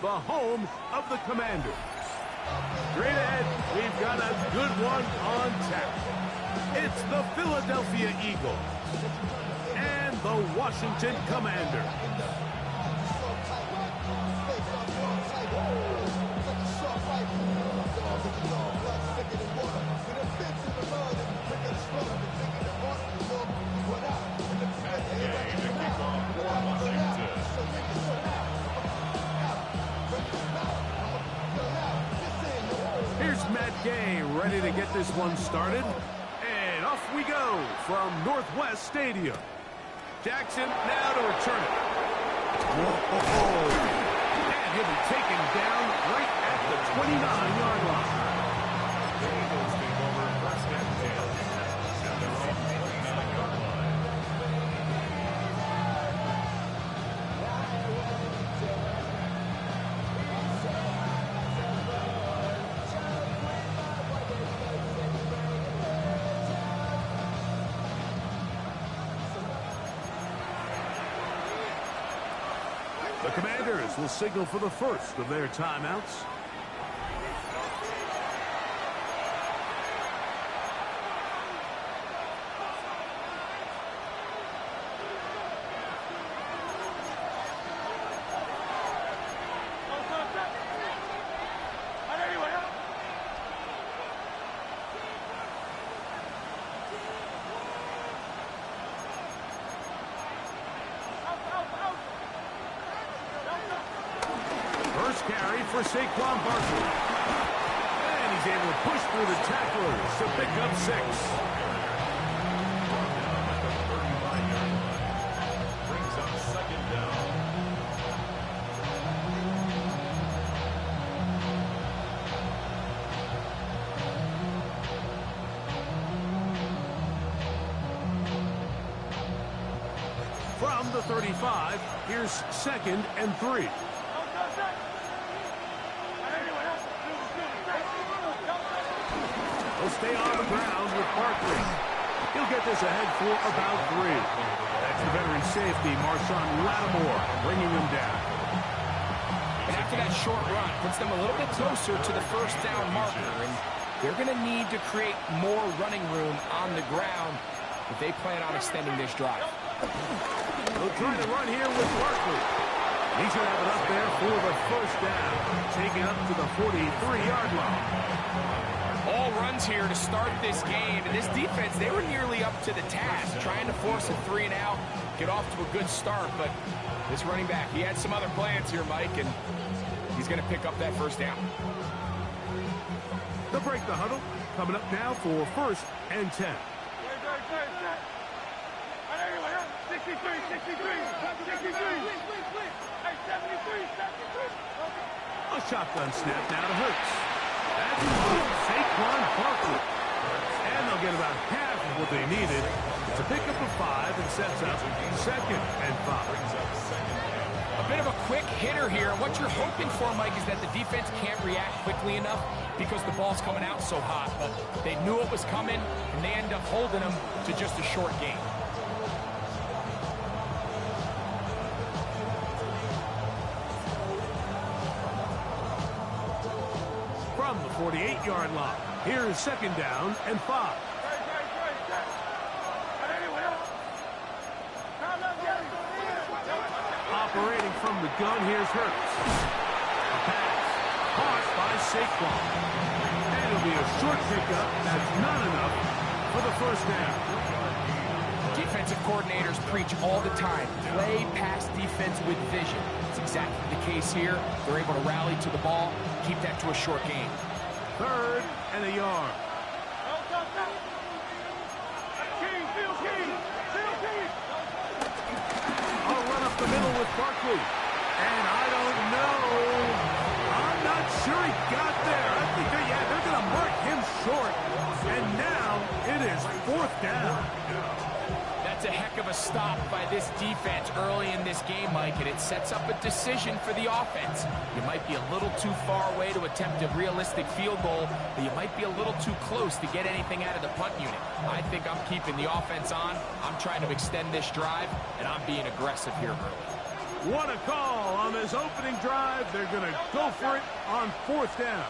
the home of the Commanders. Straight ahead, we've got a good one on tap. It's the Philadelphia Eagles and the Washington Commanders. Ready to get this one started, and off we go from Northwest Stadium. Jackson now to return it. Whoa. And he'll be taken down right at the 29-yard line. The Commanders will signal for the first of their timeouts. Carry for Saquon Barkley. And he's able to push through the tacklers to pick up 6. Brings up 2nd down. From the 35, here's 2nd and 3. He'll stay on the ground with Barkley. He'll get this ahead for about 3. That's the veteran safety, Marshawn Lattimore, bringing him down. And after that short run, puts them a little bit closer to the first down marker, and they're going to need to create more running room on the ground if they plan on extending this drive. They'll try to run here with Barkley. He should have it up there for the first down, taking up to the 43-yard line. All runs here to start this game, and this defense, they were nearly up to the task, trying to force a 3-and-out, get off to a good start, but this running back, he had some other plans here, Mike, and he's going to pick up that first down. They'll break the huddle, coming up now for 1st and 10. 63. A shotgun snap now to Hurts. That's Saquon Barkley. And they'll get about half of what they needed to pick up a 5 and sets up 2nd and 5. A bit of a quick hitter here. What you're hoping for, Mike, is that the defense can't react quickly enough because the ball's coming out so hot. But they knew it was coming, and they end up holding them to just a short gain. From the 48-yard line, here's 2nd down and 5. Operating from the gun, here's Hurts. A pass, caught by Saquon. And it'll be a short pickup. That's not enough for the first down. Defensive coordinators preach all the time, play pass defense with vision. It's exactly the case here. They're able to rally to the ball, keep that to a short gain. 3rd and a yard. I'll run up the middle with Barkley. And I don't know. I'm not sure he got there. I think they're going to mark him short. And now it is 4th down. That's a heck of a stop by this defense early in this game, Mike, and it sets up a decision for the offense. You might be a little too far away to attempt a realistic field goal, but you might be a little too close to get anything out of the punt unit. I think I'm keeping the offense on. I'm trying to extend this drive, and I'm being aggressive here early. What a call on this opening drive. They're going to go for it on 4th down.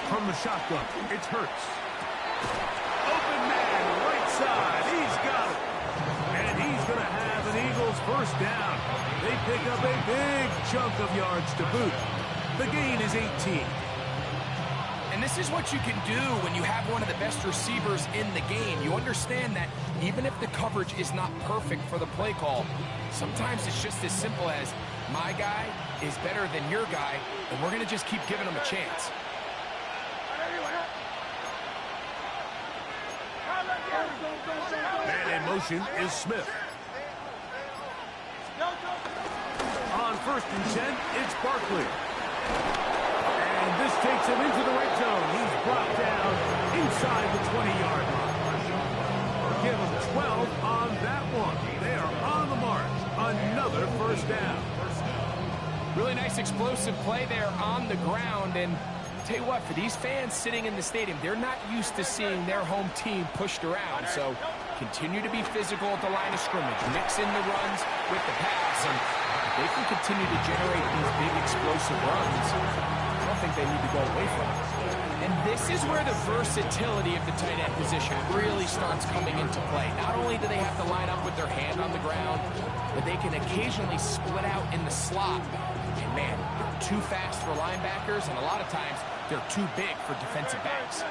From the shotgun, it's Hurts. Open man, right side. He's got it. And he's going to have an Eagles 1st down. They pick up a big chunk of yards to boot. The gain is 18. And this is what you can do when you have one of the best receivers in the game. You understand that even if the coverage is not perfect for the play call, sometimes it's just as simple as my guy is better than your guy, and we're going to just keep giving him a chance. Man in motion is Smith. On 1st and 10, it's Barkley. And this takes him into the red zone. He's brought down inside the 20-yard line. Give him 12 on that one. They are on the march. Another 1st down. Really nice explosive play there on the ground. And tell you what, for these fans sitting in the stadium, they're not used to seeing their home team pushed around. So continue to be physical at the line of scrimmage. Mix in the runs with the pass. And they can continue to generate these big explosive runs. I don't think they need to go away from it. And this is where the versatility of the tight end position really starts coming into play. Not only do they have to line up with their hand on the ground, but they can occasionally split out in the slot. And man, they're too fast for linebackers, and a lot of times they're too big for defensive backs.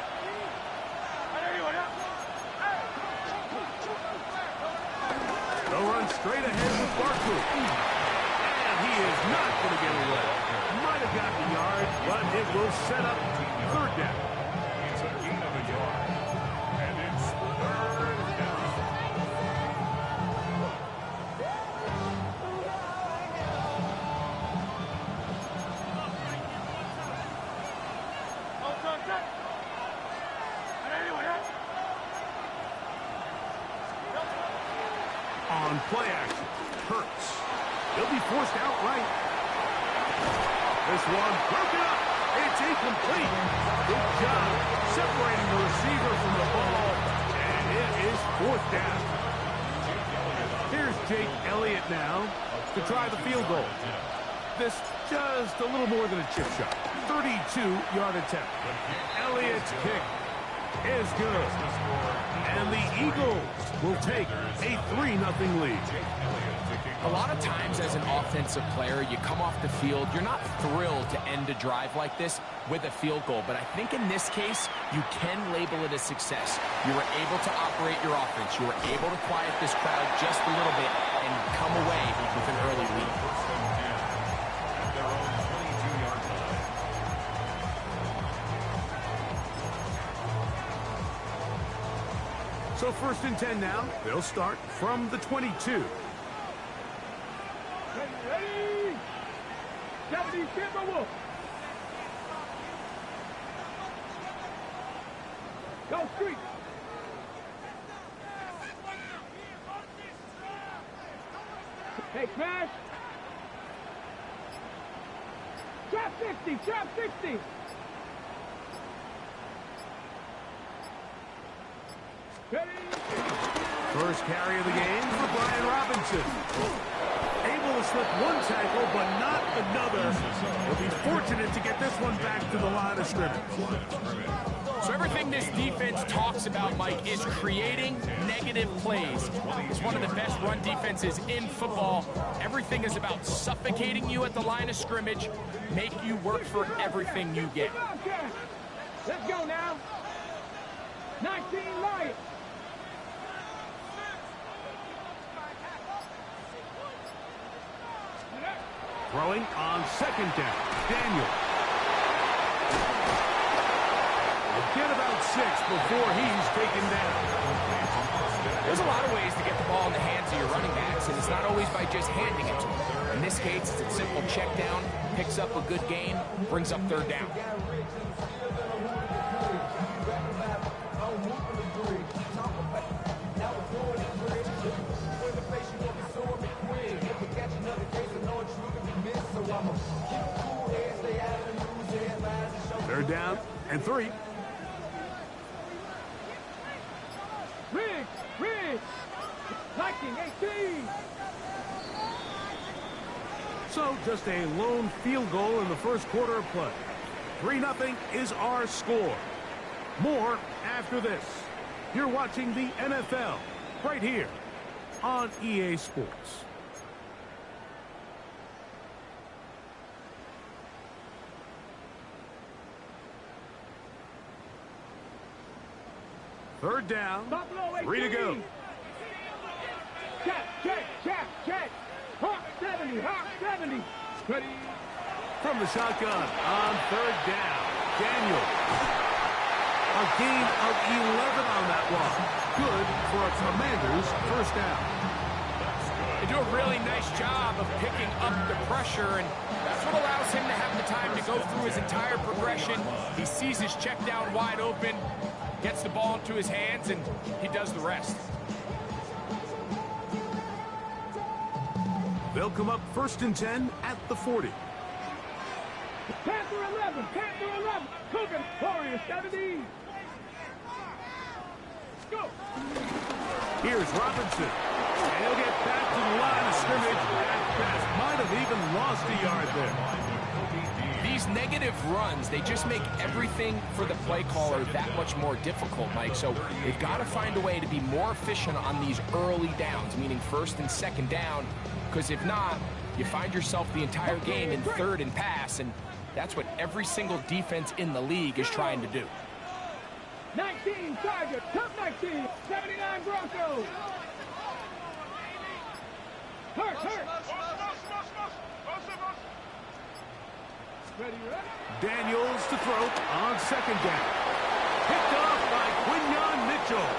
They'll run straight ahead with Barkley. And he is not going to get away. Might have got the yard, but it will set up 3rd down. It's a gain of a yard. And it's 3rd down. On play action, Hurts. He'll be forced out right. This one broken up. It's incomplete. Good job separating the receiver from the ball. And it is 4th down. Here's Jake Elliott now to try the field goal. This just a little more than a chip shot. 32-yard attempt. Elliott's kick is good. And the Eagles will take a 3-0 lead. A lot of times as an offensive player, you come off the field, you're not thrilled to end a drive like this with a field goal. But I think in this case, you can label it a success. You were able to operate your offense. You were able to quiet this crowd just a little bit and come away with an early lead. So 1st and 10 now. They'll start from the 22. Ready? Japanese Timber Wolf. Go street. Hey, smash. Trap 60, trap 60. Ready? First carry of the game for Brian Robinson. Able to slip one tackle, but not another. He'll be fortunate to get this one back to the line of scrimmage. So everything this defense talks about, Mike, is creating negative plays. It's one of the best run defenses in football. Everything is about suffocating you at the line of scrimmage, make you work for everything you get. Let's go now. 19 Lions. Throwing on 2nd down. Daniel. Get about 6 before he's taken down. There's a lot of ways to get the ball in the hands of your running backs, and it's not always by just handing it to them. In this case, it's a simple check down, picks up a good gain, brings up 3rd down. They're down and 3. Riggs, Riggs. Liking 18. So just a lone field goal in the first quarter of play. 3-0 is our score. More after this. You're watching the NFL right here on EA Sports. Third down, 3 to go. Check. Hawk 70. Ready. From the shotgun on third down, Daniel. A gain of 11 on that one. Good for a Commanders first down. They do a really nice job of picking up the pressure, and that's what allows him to have the time to go through his entire progression. He sees his check down wide open, gets the ball into his hands, and he does the rest. They'll come up 1st and 10 at the 40. Panther 11. Cooking. Warrior 70. Go. Here's Robinson. And he'll get back to the line of scrimmage. At best, might have even lost a yard there. These negative runs, they just make everything for the play caller that much more difficult, Mike. So they've got to find a way to be more efficient on these early downs, meaning 1st and 2nd down, because if not, you find yourself the entire game in 3rd and pass, and that's what every single defense in the league is trying to do. 19 Chargers, top 19, 79 Broncos. Hurt. Ready. Daniels to throw on 2nd down. Picked off by Quinyon Mitchell.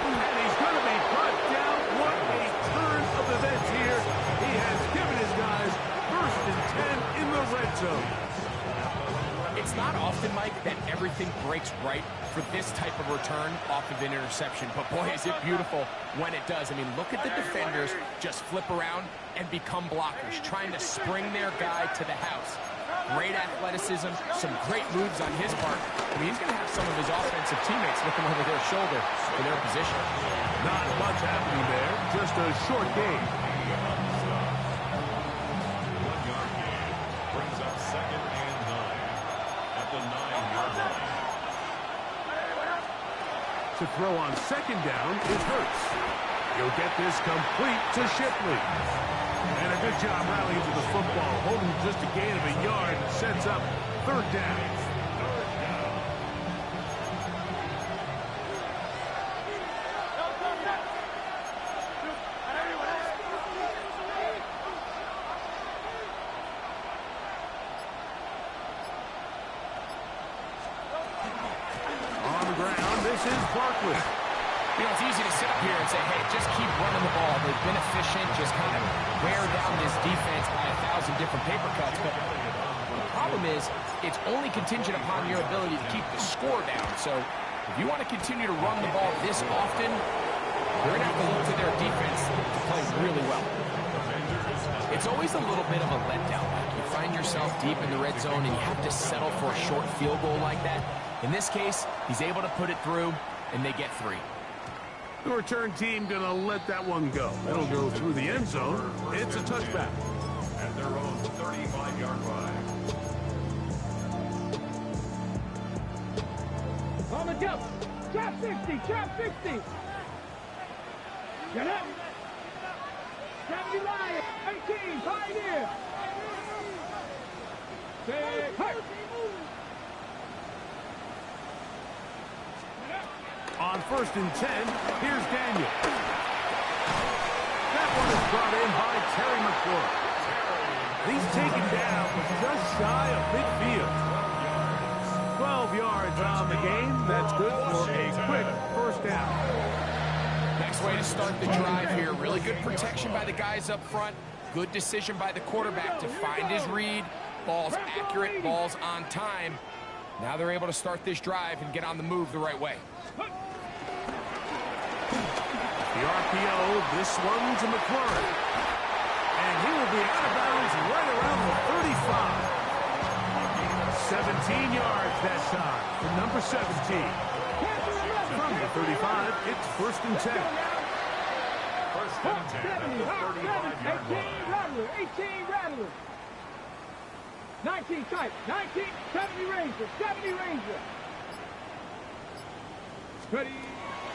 And he's going to be brought down. What a turn of events here. He has given his guys 1st and 10 in the red zone. It's not often, Mike, that everything breaks right for this type of return off of an interception. But, boy, is it beautiful when it does. I mean, look at the defenders just flip around and become blockers, trying to spring their guy to the house. Great athleticism, some great moves on his part. I mean, he's going to have some of his offensive teammates looking over their shoulder for their position. Not much happening there, just a short game. Brings up 2nd and 9 at the 9-yard line. To throw on 2nd down is Hurts. He'll get this complete to Shipley. And a good job rallying to the football, holding just a gain of a yard, sets up 3rd down. On the ground, this is Barkley. You know, it's easy to sit up here and say, hey, just keep running the ball. They've been efficient, just kind of wear down this defense by 1,000 different paper cuts. But the problem is, it's only contingent upon your ability to keep the score down. So if you want to continue to run the ball this often, you're going to have to look to their defense to play really well. It's always a little bit of a letdown. Like you find yourself deep in the red zone and you have to settle for a short field goal like that. In this case, he's able to put it through, and they get 3. The return team going to let that one go. It'll go through the end zone. It's a touchback. At their own 35-yard line. On the jump. Trap 60. Get up. 70 Lions. 18 Pioneer. Big hurt. On 1st and 10, here's Daniel. That one is brought in by Terry McLaurin. He's taken down just shy of midfield. 12 yards on the game. That's good for a quick first down. Next way to start the drive here. Really good protection by the guys up front. Good decision by the quarterback to find his read. Ball's accurate, ball's on time. Now they're able to start this drive and get on the move the right way. The RPO, this one to McLaurin. And he will be out of bounds right around the 35. 17 yards that time for number 17. From the 35, it's 1st and 10. 70, hot, 18, Rattler, 18, Rattler. 19 type, 19, 70 Ranger, 70 Ranger. Ready.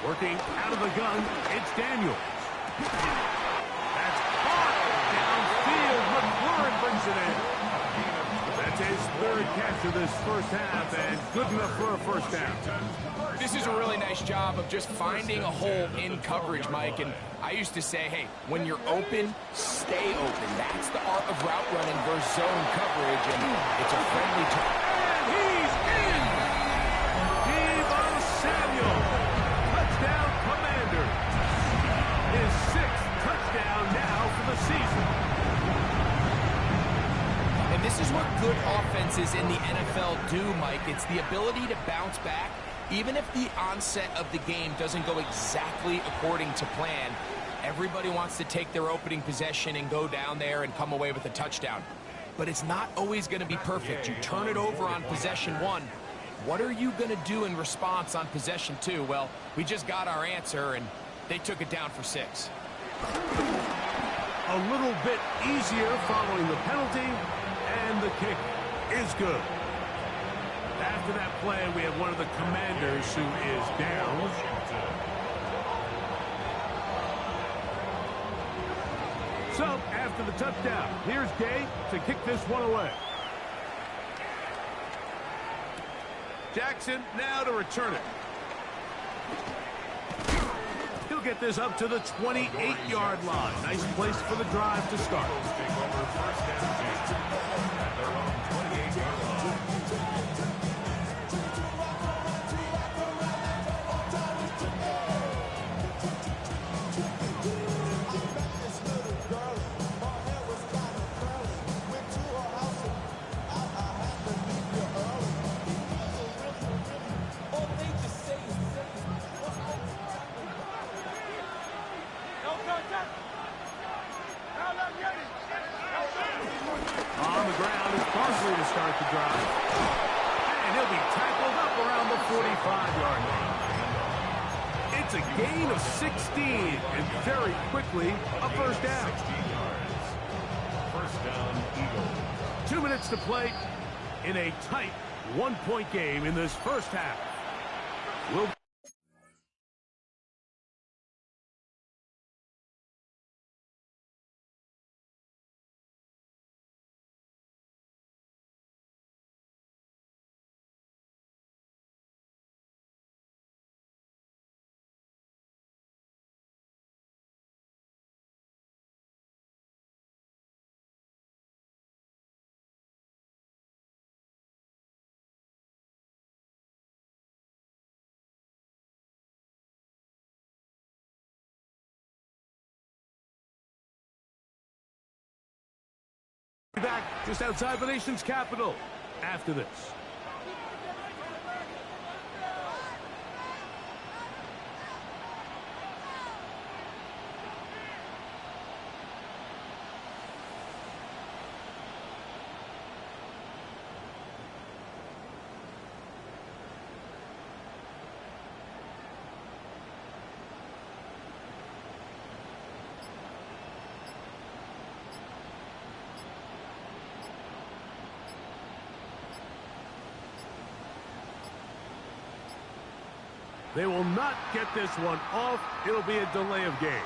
Working out of the gun, it's Daniels. That's caught downfield. McLaurin brings it in. That's his third catch of this first half, and good enough for a first down. This is a really nice job of just finding a hole in coverage, Mike. And I used to say, hey, when you're open, stay open. That's the art of route running versus zone coverage, and it's a friendly turn. And he's in! Deebo Samuel, touchdown Commanders. His sixth touchdown now for the season. And this is what good offenses in the NFL do, Mike. It's the ability to bounce back. Even if the onset of the game doesn't go exactly according to plan, everybody wants to take their opening possession and go down there and come away with a touchdown. But it's not always going to be perfect. You turn it over on possession one. What are you going to do in response on possession two? Well, we just got our answer, and they took it down for 6. A little bit easier following the penalty, and the kick is good. After that play, we have one of the Commanders who is down. So, after the touchdown, here's Gay to kick this one away. Jackson now to return it. He'll get this up to the 28-yard line. Nice place for the drive to start. On the ground is Barkley to start the drive. And he'll be tackled up around the 45-yard line. It's a gain of 16, and very quickly, a first down. First down, Eagles. 2 minutes to play in a tight one-point game in this first half. We'll be back just outside the nation's capital after this. They will not get this one off. It'll be a delay of game.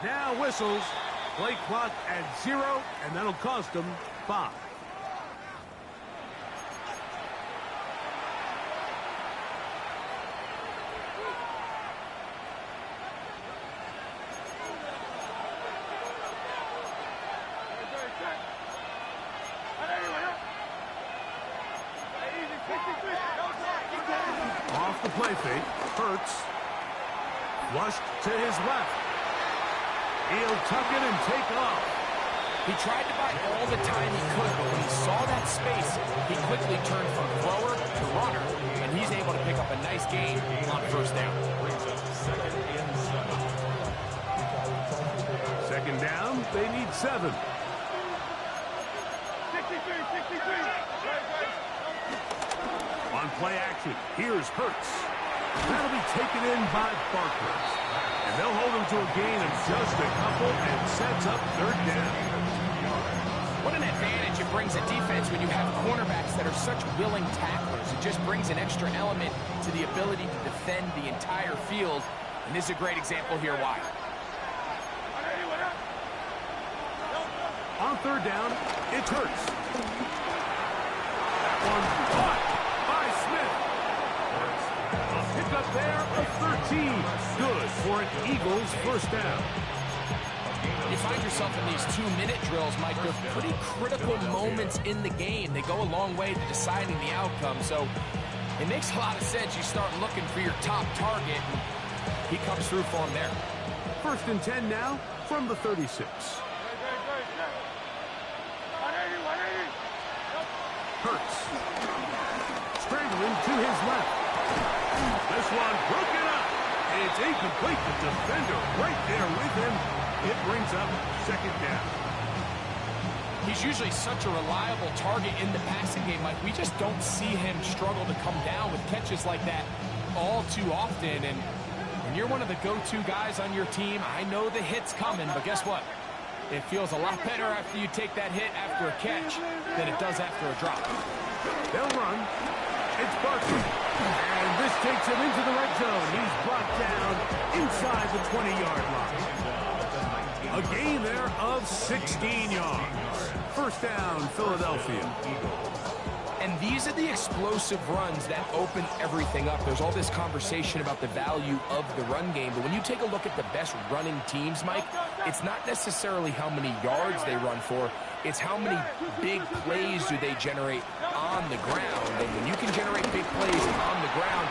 Now whistles. Play clock at 0, and that'll cost them 5. Off the play fake. Hurts. Flushed to his left. He'll tuck it and take off. He tried to buy all the time he could, but when he saw that space, he quickly turned from thrower to runner, and he's able to pick up a nice gain on first down. Second down, they need 7. 63. On play action, here's Hurts. That'll be taken in by Barkley. And they'll hold him to a gain of just a couple and sets up third down. What an advantage it brings a defense when you have cornerbacks that are such willing tacklers. It just brings an extra element to the ability to defend the entire field. And this is a great example here why. On third down, it's Hurts. That one caught by Smith. A pickup there of 13. Good for an Eagles first down. You find yourself in these 2-minute drills, Mike. They're pretty critical moments in the game. They go a long way to deciding the outcome. So it makes a lot of sense. You start looking for your top target, and he comes through for him there. First and 10 now from the 36. Hurts. Strangling to his left. This one broken up. It's incomplete. The defender right there with him. It brings up second down. He's usually such a reliable target in the passing game. Like, we just don't see him struggle to come down with catches like that all too often. And when you're one of the go-to guys on your team, I know the hit's coming, but guess what? It feels a lot better after you take that hit after a catch than it does after a drop. They'll run. It's Barkley. And this takes him into the red zone. He's brought down inside the 20-yard line. A gain there of 16 yards. First down, Philadelphia. And these are the explosive runs that open everything up. There's all this conversation about the value of the run game, but when you take a look at the best running teams, Mike, it's not necessarily how many yards they run for, it's how many big plays do they generate on the ground. And when you can generate big plays on the ground,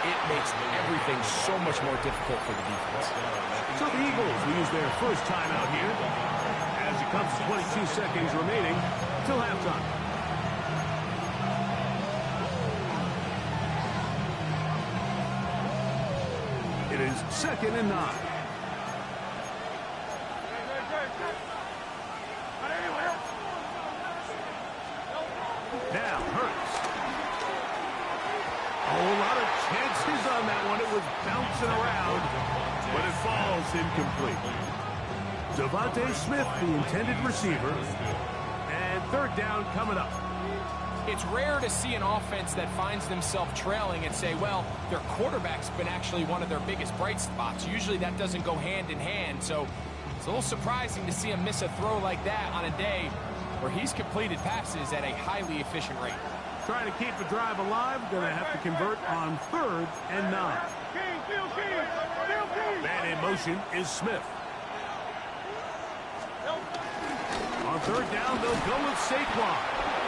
it makes everything so much more difficult for the defense. So the Eagles will use their first timeout here as it comes to 22 seconds remaining till halftime. It is 2nd and 9. Now Hurts. A whole lot of chances on that one. It was bouncing around, but it falls incomplete. Devontae Smith, the intended receiver, and third down coming up. It's rare to see an offense that finds themselves trailing and say, well, their quarterback's been actually one of their biggest bright spots. Usually that doesn't go hand in hand, so it's a little surprising to see him miss a throw like that on a day where he's completed passes at a highly efficient rate. Trying to keep the drive alive, going to have to convert on 3rd and 9. Man in motion is Smith. On 3rd down, they'll go with Saquon.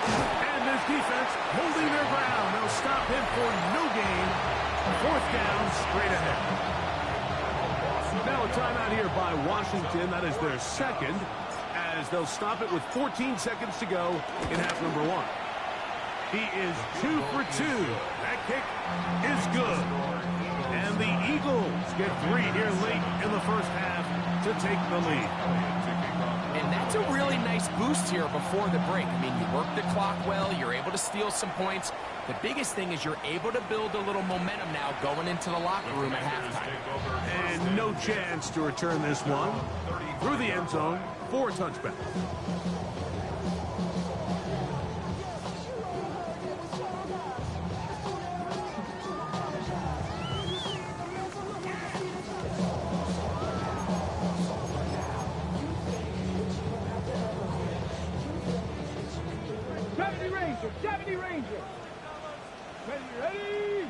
And this defense holding their ground. They'll stop him for no gain. 4th down, straight ahead. Now a timeout here by Washington. That is their second, as they'll stop it with 14 seconds to go in half number 1. He is 2 for 2. That kick is good. And the Eagles get 3 here late in the first half to take the lead. And that's a really nice boost here before the break. I mean, you work the clock well, you're able to steal some points. The biggest thing is you're able to build a little momentum now going into the locker room at halftime. And no chance to return this one through the end zone for a touchback. Ranger, 70 Ranger. Ready.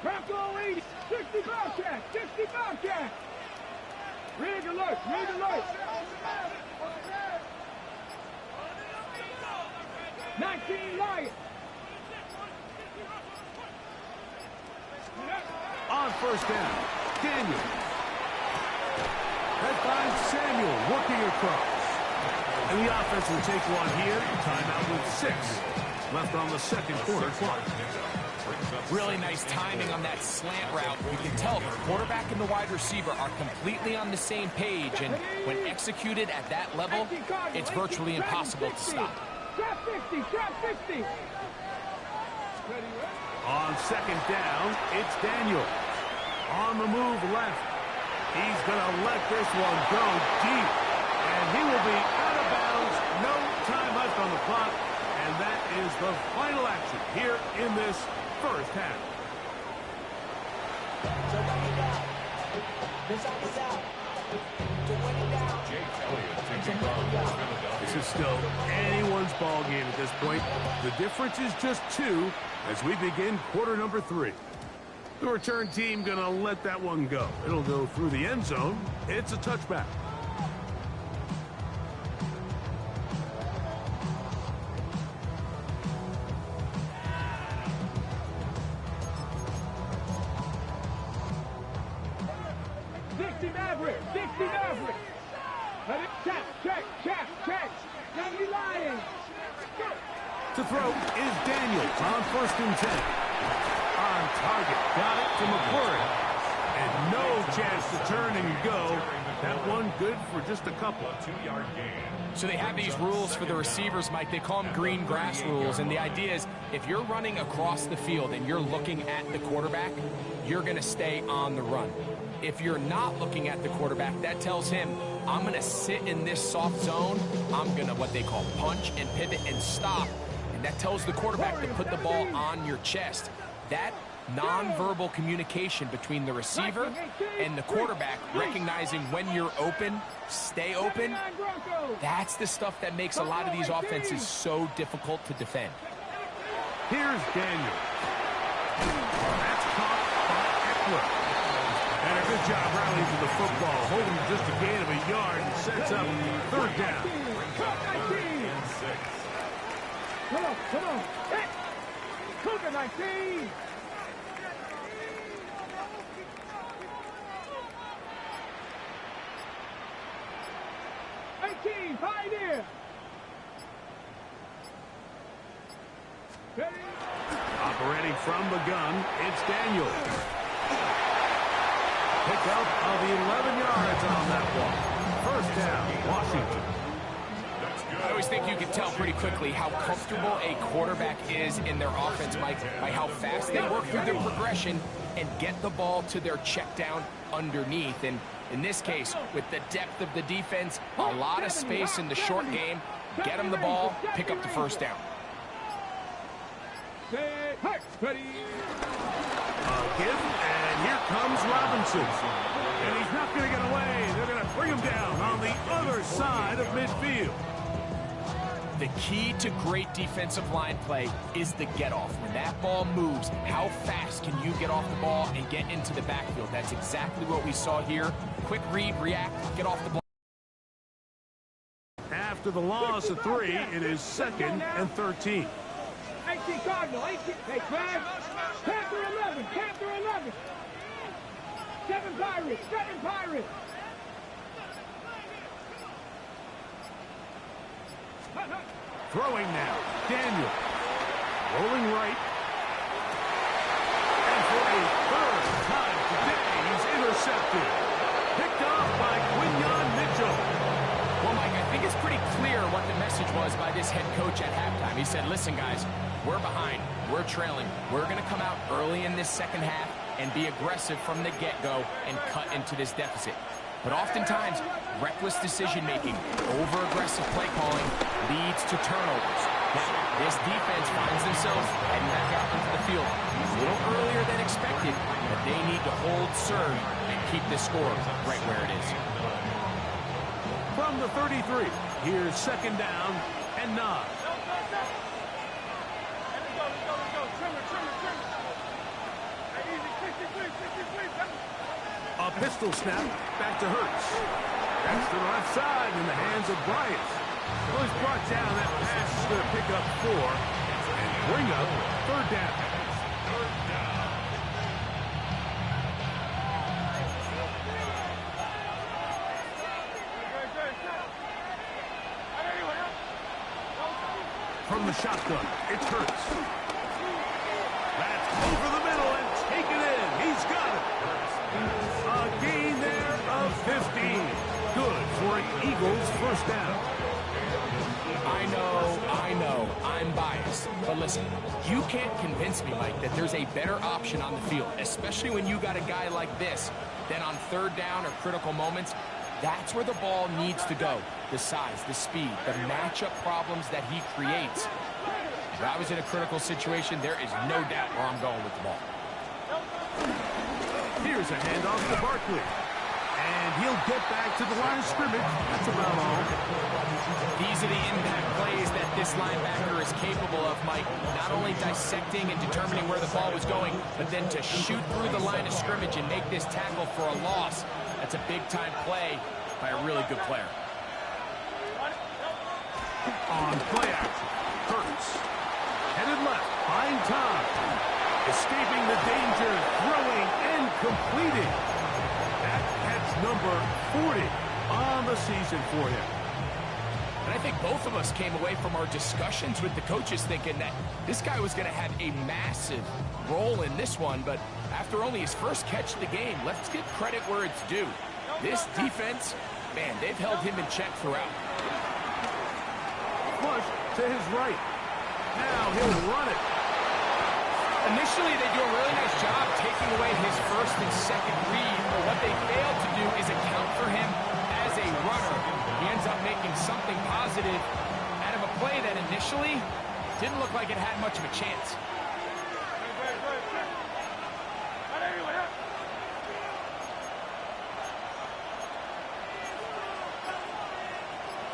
Bronco 80, 60 Bobcat, 60 Bobcat. Rig alert. 19 Lion. On first down, Daniel. That finds Samuel working across. And the offense will take one here. Timeout with 6 left on the second quarter clock. Really nice timing on that slant route. You can tell the quarterback and the wide receiver are completely on the same page, and when executed at that level, it's virtually impossible to stop. Trap 60. On second down, it's Daniel. On the move left. He's going to let this one go deep. And he will be out of bounds. No time left on the clock. And that is the final action here in this first half. This is still anyone's ball game at this point. The difference is just 2 as we begin quarter number 3. The return team going to let that one go. It'll go through the end zone. It's a touchback. Dixie Maverick. Check. Danny Lions. To throw is Daniels on 1st and 10. On target. Got it to McCurry. And no chance to turn and go. That one good for just a couple. 2-yard gain. So they have these rules for the receivers, Mike. They call them green grass rules. And the idea is if you're running across the field and you're looking at the quarterback, you're going to stay on the run. If you're not looking at the quarterback, that tells him, I'm going to sit in this soft zone. I'm going to what they call punch and pivot and stop. And that tells the quarterback to put the ball on your chest. That nonverbal communication between the receiver and the quarterback, recognizing when you're open, stay open, that's the stuff that makes a lot of these offenses so difficult to defend. Here's Daniel. That's caught by Eckler. And a good job rallying to the football, holding just a gain of a yard and sets up 3rd down. Come on. Hey. Cougar 19. Pioneer. Operating from the gun, it's Daniel. Pickup of 11 yards on that one. 1st down, Washington. I always think you can tell pretty quickly how comfortable a quarterback is in their offense, Mike, by how fast they work through their progression and get the ball to their check down underneath. And in this case, with the depth of the defense, a lot of space in the short game, get them the ball, pick up the 1st down. Ready. Give, and here comes Robinson. And he's not going to get away. They're going to bring him down on the other side of midfield. The key to great defensive line play is the get-off. When that ball moves, how fast can you get off the ball and get into the backfield? That's exactly what we saw here. Quick read, react, get off the ball. After the loss of 3, it is 2nd and 13. 18 Cardinal, 18. Hey, flag. Panther 11. 7 Pirates. Throwing now, Daniel. Rolling right. And for a 3rd time today, he's intercepted. Picked off by Quinyon Mitchell. Well, Mike, I think it's pretty clear what the message was by this head coach at halftime. He said, listen, guys, we're behind. We're trailing. We're going to come out early in this second half and be aggressive from the get-go and cut into this deficit. But oftentimes, reckless decision-making, over-aggressive play calling leads to turnovers. Now, this defense finds themselves heading back out into the field a little earlier than expected, but they need to hold serve and keep this score right where it is. From the 33, here's 2nd down and 9. A pistol snap back to Hurts. That's to the left side in the hands of Bryant. Well, he's brought down. That pass is going to pick up 4 and bring up third down. From the shotgun, it's Hurts. That's over the middle and taken in. He's got it. A gain there of 15. Good for an Eagles first down. I know, I'm biased. But listen, you can't convince me, Mike, that there's a better option on the field, especially when you got a guy like this, than on third down or critical moments. That's where the ball needs to go. The size, the speed, the matchup problems that he creates. If I was in a critical situation, there is no doubt where I'm going with the ball. Here's a handoff to Barkley. And he'll get back to the line of scrimmage. That's about all. These are the impact plays that this linebacker is capable of, Mike. Not only dissecting and determining where the ball was going, but then to shoot through the line of scrimmage and make this tackle for a loss. That's a big-time play by a really good player. On play action, Hurts. Headed left, find time. Escaping the danger, throwing and completing. That catch number 40 on the season for him. And I think both of us came away from our discussions with the coaches thinking that this guy was going to have a massive role in this one, but after only his first catch of the game, let's give credit where it's due. This defense, man, they've held him in check throughout. Flush to his right. Now he'll run it. Initially, they do a really nice job taking away his first and second read, but what they failed to do is account for him as a runner. He ends up making something positive out of a play that initially didn't look like it had much of a chance.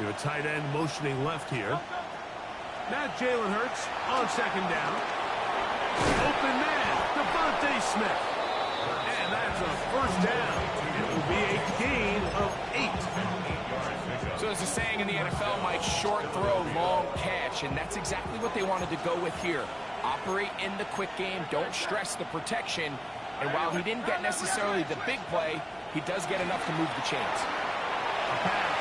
You have a tight end motioning left here. Now Jalen Hurts on second down. Open man, Devontae Smith. And that's a first down. It will be a gain of 8. So there's a saying in the NFL, Mike, short throw, long catch, and that's exactly what they wanted to go with here. Operate in the quick game, don't stress the protection, and while he didn't get necessarily the big play, he does get enough to move the chains. A pass,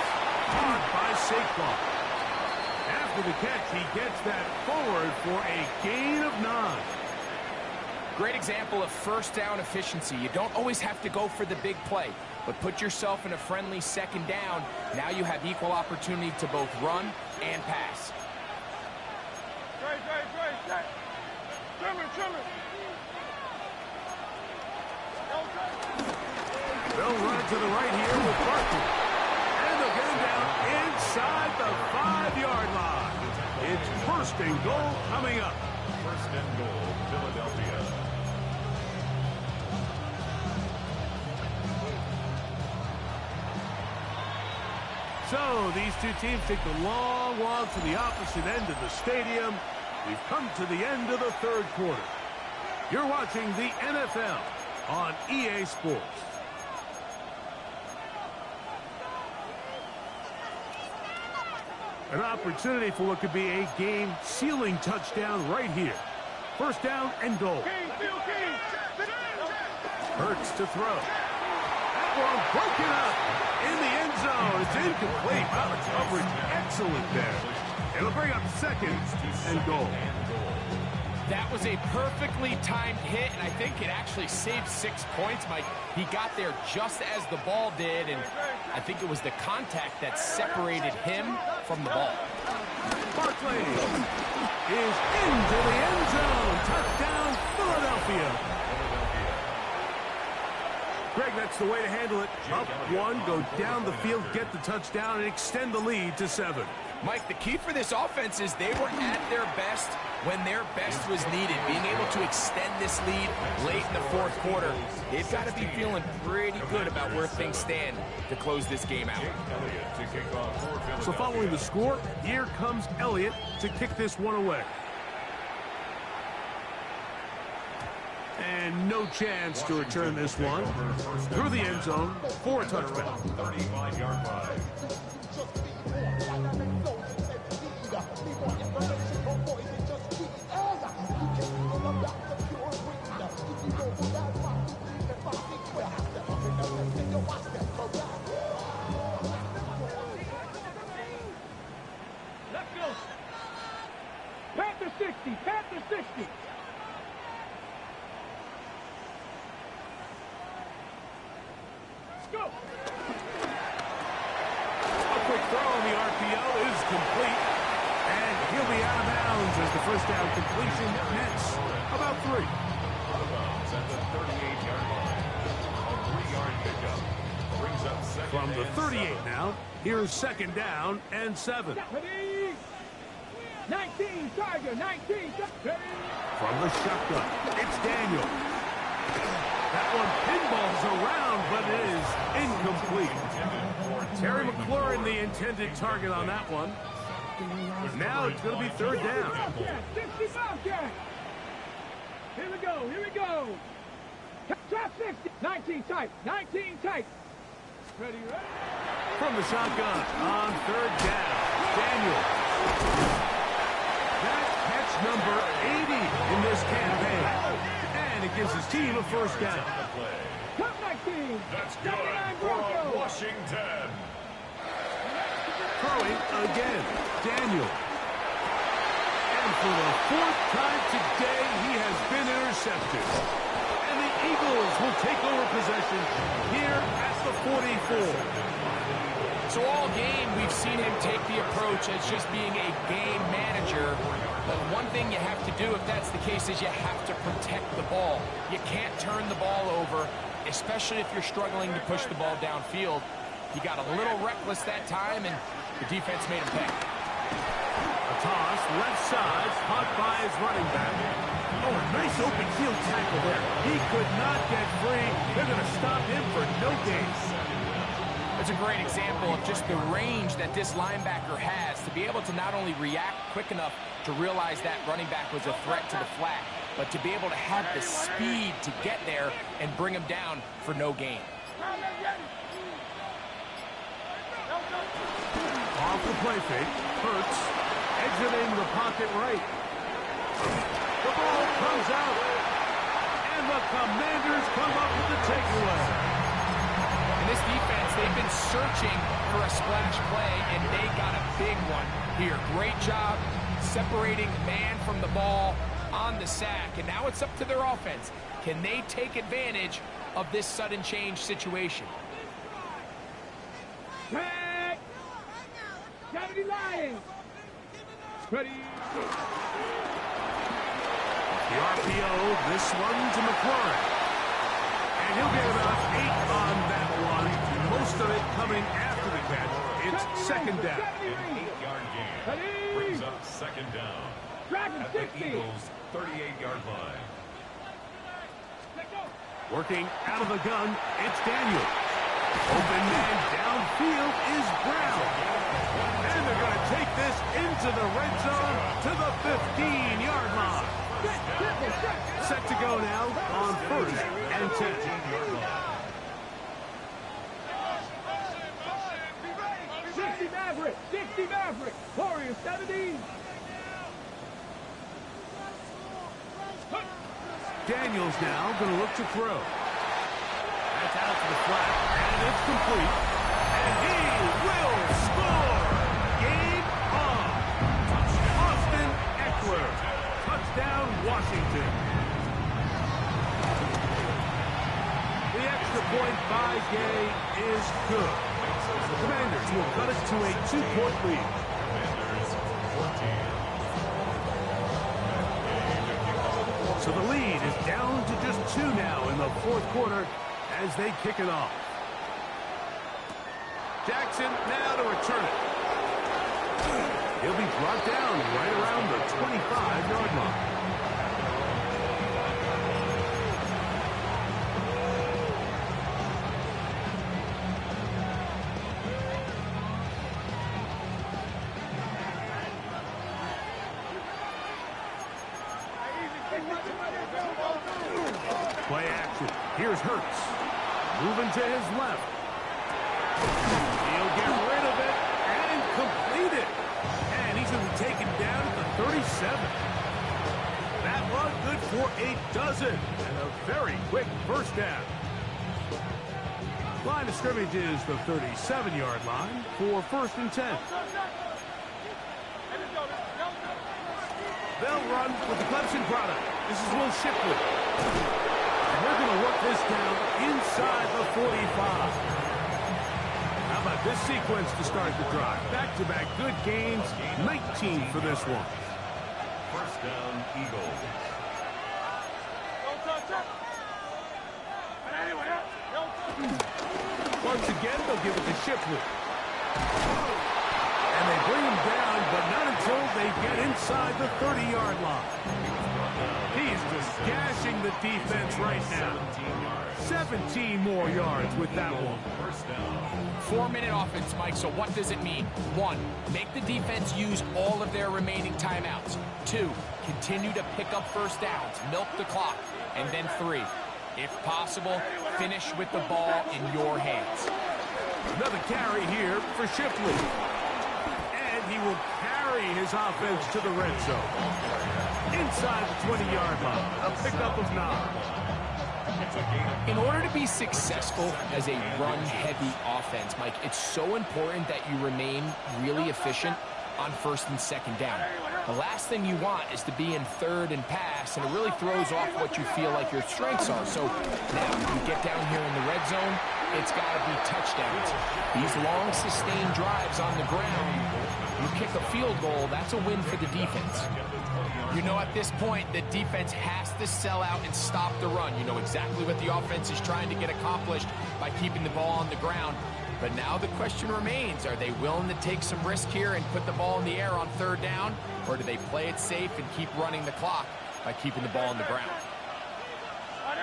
caught by Saquon. After the catch, he gets that forward for a gain of 9. Great example of first down efficiency. You don't always have to go for the big play, but put yourself in a friendly second down. Now you have equal opportunity to both run and pass. They'll run to the right here with Barkley. And they'll get him down inside the 5-yard line. It's first and goal coming up. First and goal, Philadelphia. So these two teams take the long walk to the opposite end of the stadium. We've come to the end of the third quarter. You're watching the NFL on EA Sports. An opportunity for what could be a game-sealing touchdown right here. First down and goal. Hurts to throw. That one broken up in the end zone. It's incomplete. Wow, the coverage excellent there. It'll bring up second and goal. That was a perfectly timed hit, and I think it actually saved 6 points, Mike. He got there just as the ball did, and I think it was the contact that separated him from the ball. Barkley is into the end zone. Touchdown, Philadelphia. Greg, that's the way to handle it. Up one, go down the field, get the touchdown, and extend the lead to 7. Mike, the key for this offense is they were at their best when their best was needed. Being able to extend this lead late in the fourth quarter, they've got to be feeling pretty good about where things stand to close this game out. So following the score, here comes Elliott to kick this one away. And no chance to return this one through the end zone for a touchback. 35-yard line. Let's go. Panther 60. Panther 60. Let's go. A quick throw on the RPO is complete. And he'll be out of bounds as the first down completion nets about 3. Out of bounds at the 38-yard line. A 3-yard pickup. Brings up second From the and 38 7. now, here's second down and 7. Ready. 19, Tiger, 19. Ready. From the shotgun, it's Daniel. That one pinballs around, but it is incomplete. Terry McLaurin, the intended target on that one. Now it's going to be third down. 60 Bobcat. Here we go, here we go. Top 60. 19 tight, 19 tight. Ready, ready. From the shotgun on third down, Daniel. That catch number 80 in this campaign. And it gives his team a first down. Top 19. That's good 79 for Broncos. Washington. Throwing again, Daniel. And for the 4th time today, he has been intercepted. And the Eagles will take over possession here at the 44. So all game, we've seen him take the approach as just being a game manager. But one thing you have to do if that's the case is you have to protect the ball. You can't turn the ball over, especially if you're struggling to push the ball downfield. He got a little reckless that time, and the defense made him pay. A toss, left side, caught by his running back. Oh, a nice open field tackle there. He could not get free. They're going to stop him for no gain. It's a great example of just the range that this linebacker has to be able to not only react quick enough to realize that running back was a threat to the flat, but to be able to have the speed to get there and bring him down for no gain. Off the play fake, Hurts exiting the pocket right. The ball comes out, and the Commanders come up with the takeaway. And this defense, they've been searching for a splash play, and they got a big one here. Great job separating the man from the ball on the sack, and now it's up to their offense. Can they take advantage of this sudden change situation? Tag. 70 Lions. Ready. The RPO, this one to McLaurin. And he'll get about 8 on that one. Most of it coming after the catch. It's second down. An 8-yard gain. Brings up second down. Dragon At the 60. Eagles' 38-yard line. Working out of the gun, it's Daniel. Open man downfield is Brown. And they're going to take this into the red zone to the 15-yard line. Set to go now on first and 10. 15-yard line. 60 Maverick. 60 Maverick. Warriors 70. Daniels now going to look to throw. That's out to the flat, and it's complete. And he will score! Game on! Austin Eckler. Touchdown, Washington. The extra point by Gay is good. The Commanders will cut it to a 2-point lead. Commanders 14. So the lead is down to just 2 now in the 4th quarter as they kick it off. Jackson now to return it. He'll be brought down right around the 25-yard line. Play action. Here's Hurts. Moving to his left. He'll get rid of it and complete it. And he's going to be taken down at the 37. That one good for a dozen. And a very quick first down. Line of scrimmage is the 37-yard line for 1st and 10. They'll run with the Clemson product. This is Will Shipley. And they're going to work this down inside the 45. How about this sequence to start the drive? Back-to-back good gains, 19 for this one. 1st down, Eagles. Once again, they'll give it to Shipley. And they bring him down, but not until they get inside the 30-yard line. He's just gashing the defense right now. 17 more yards with that one. 4-minute offense, Mike, so what does it mean? 1, make the defense use all of their remaining timeouts. 2, continue to pick up first downs, milk the clock. And then 3, if possible, finish with the ball in your hands. Another carry here for Shipley. And he will carry his offense to the red zone. Inside the 20-yard line, a pickup of 9. In order to be successful as a run-heavy offense, Mike, it's so important that you remain really efficient on 1st and 2nd down. The last thing you want is to be in 3rd and pass, and it really throws off what you feel like your strengths are. So now you get down here in the red zone, it's got to be touchdowns. These long, sustained drives on the ground, you kick a field goal, that's a win for the defense. You know at this point, the defense has to sell out and stop the run. You know exactly what the offense is trying to get accomplished by keeping the ball on the ground. But now the question remains, are they willing to take some risk here and put the ball in the air on 3rd down? Or do they play it safe and keep running the clock by keeping the ball on the ground? On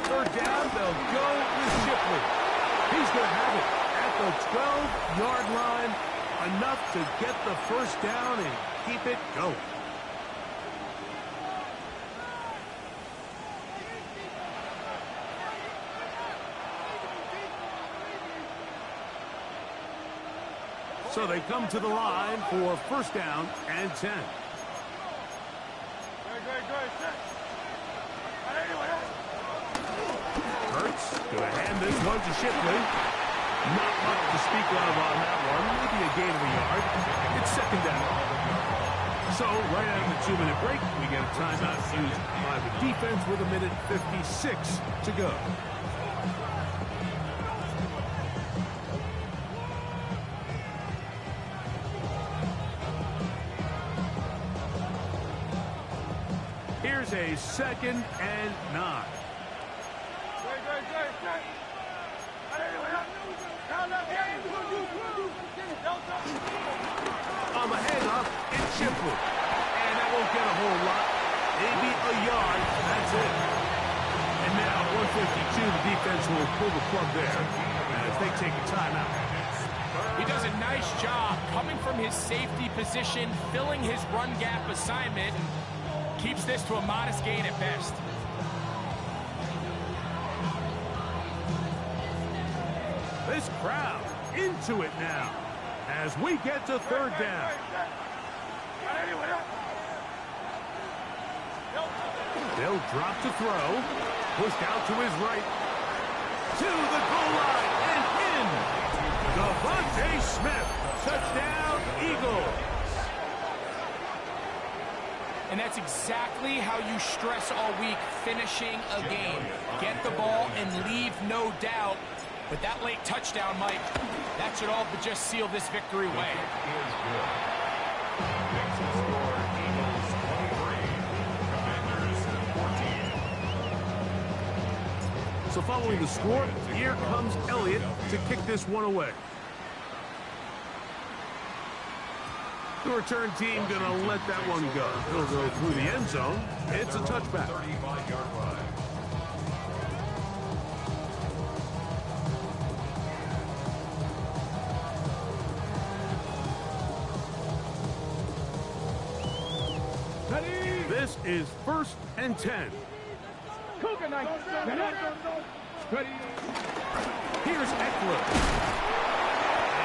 3rd down, they'll go with Shipley. He's going to have it at the 12-yard line. Enough to get the first down and keep it going. So they come to the line for 1st down and 10. Hurts going to hand this one to Shipley. Not much to speak of on that one. Maybe a gain of a yard. It's 2nd down. So right out of the 2-minute break, we get a timeout used by the defense with 1:56 to go. Here's a 2nd and 9. On the handoff, it's Shipley. And that won't get a whole lot. Maybe a yard, that's it. And now, 152, the defense will pull the plug there as they take a timeout. He does a nice job coming from his safety position, filling his run gap assignment, keeps this to a modest gain at best. This crowd into it now as we get to 3rd down. They'll drop to throw. Pushed out to his right. To the goal line and in. Devontae Smith. Touchdown, Eagles. And that's exactly how you stress all week, finishing a game. Get the ball and leave no doubt. But that late touchdown, Mike, that should all but just seal this victory away. So following the score, here comes Elliott to kick this one away. The return team going to let that one go. He'll go through the end zone. It's a touchback. 35-yard line. This is 1st and 10. Cougar Knight. Ready. Here's Eckler.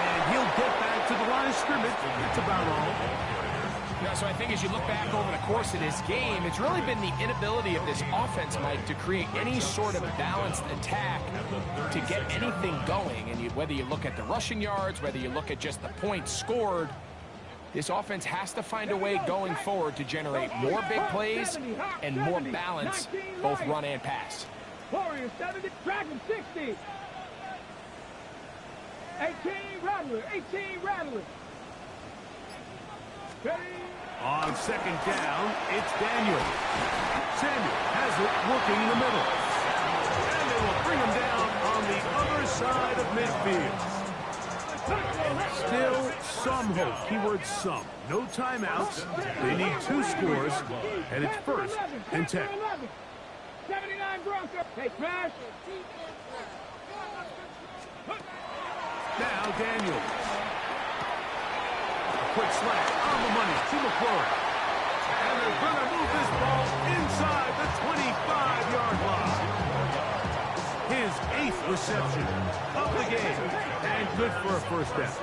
And he'll get back to the line of scrimmage. That's about all. Yeah, so I think as you look back over the course of this game, it's really been the inability of this offense, Mike, to create any sort of balanced attack to get anything going. And whether you look at the rushing yards, whether you look at just the points scored, this offense has to find a way going forward to generate more big plays and more balance, both run and pass. Warriors 70, Dragon 60. 18 Rattler, 18 Rattler. Ready. On 2nd down, it's Daniel. Samuel has it working in the middle. And they will bring him down on the other side of midfield. Still some hope. Keyword some. No timeouts. They need 2 scores, and it's 1st and 10. 79 Broncos. Hey, smash. Now Daniel. A quick slant on the money to McClure. And they're going to move this ball inside the 25-yard line. His 8th reception of the game, and good for a 1st down.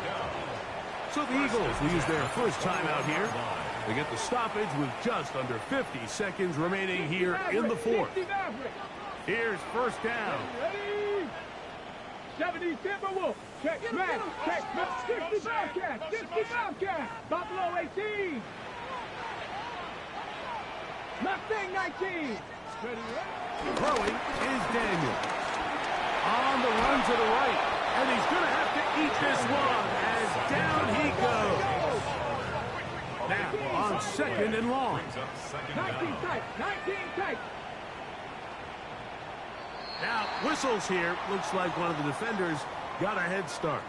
So the Eagles will use their first timeout here. They get the stoppage with just under 50 seconds remaining here in the 4th. Here's 1st down. 70 Timberwolf. Check smash. Check smash. 60 Bobcat. 60 Bobcat. Buffalo 18. Mustang 19. Throwing is Daniel. On the run to the right. And he's going to have to eat this one as down he goes. Now on 2nd and long. 19 tight. 19 tight. Now whistles here. Looks like one of the defenders got a head start.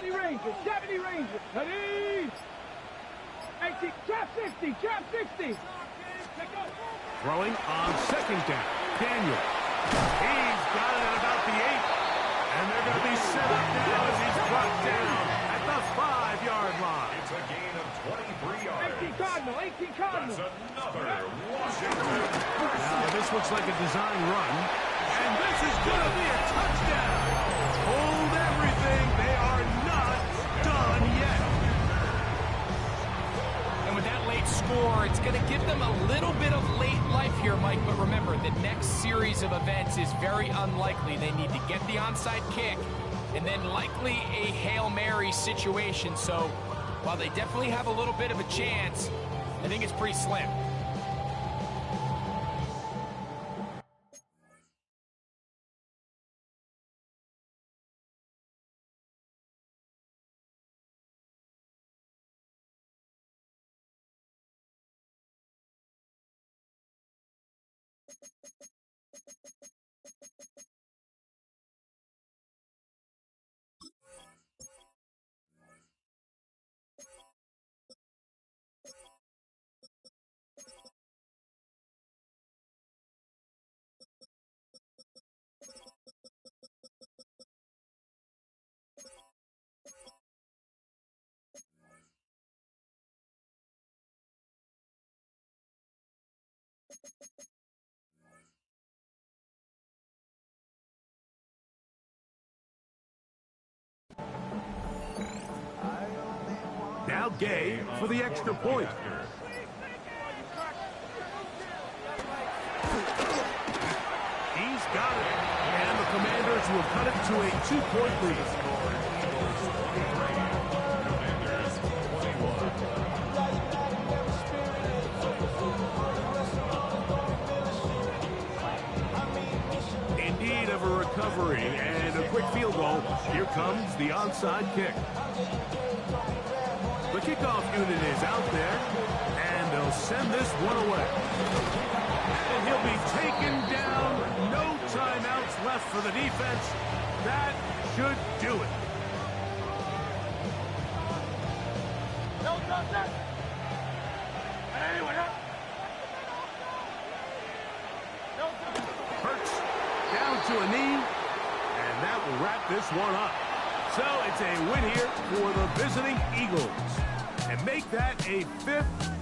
Rangers, 70 Rangers. Ready? 18, trap 60, trap 60. Throwing on 2nd down. Daniel. He's got it at about the 8. And they're going to be set up now as he's brought down at the 5-yard line. It's a gain of 23 yards. 18 Cardinal, 18 Cardinal. That's another Washington. Now this looks like a design run. And this is going to be a touchdown. Hold everything. They are not done yet. And with that late score, it's going to give them a little bit of late life here, Mike. But remember, the next series of events is very unlikely. They need to get the onside kick and then likely a Hail Mary situation. So while they definitely have a little bit of a chance, I think it's pretty slim. Now Gay for the extra point. He's got it. And the Commanders will cut it to a 2-point lead. recovery and a quick field goal. Here comes the onside kick. The kickoff unit is out there, and they'll send this one away. And he'll be taken down. No timeouts left for the defense. That should do it. Hurts down to a knee, and that will wrap this one up. So it's a win here for the visiting Eagles, and make that a 5th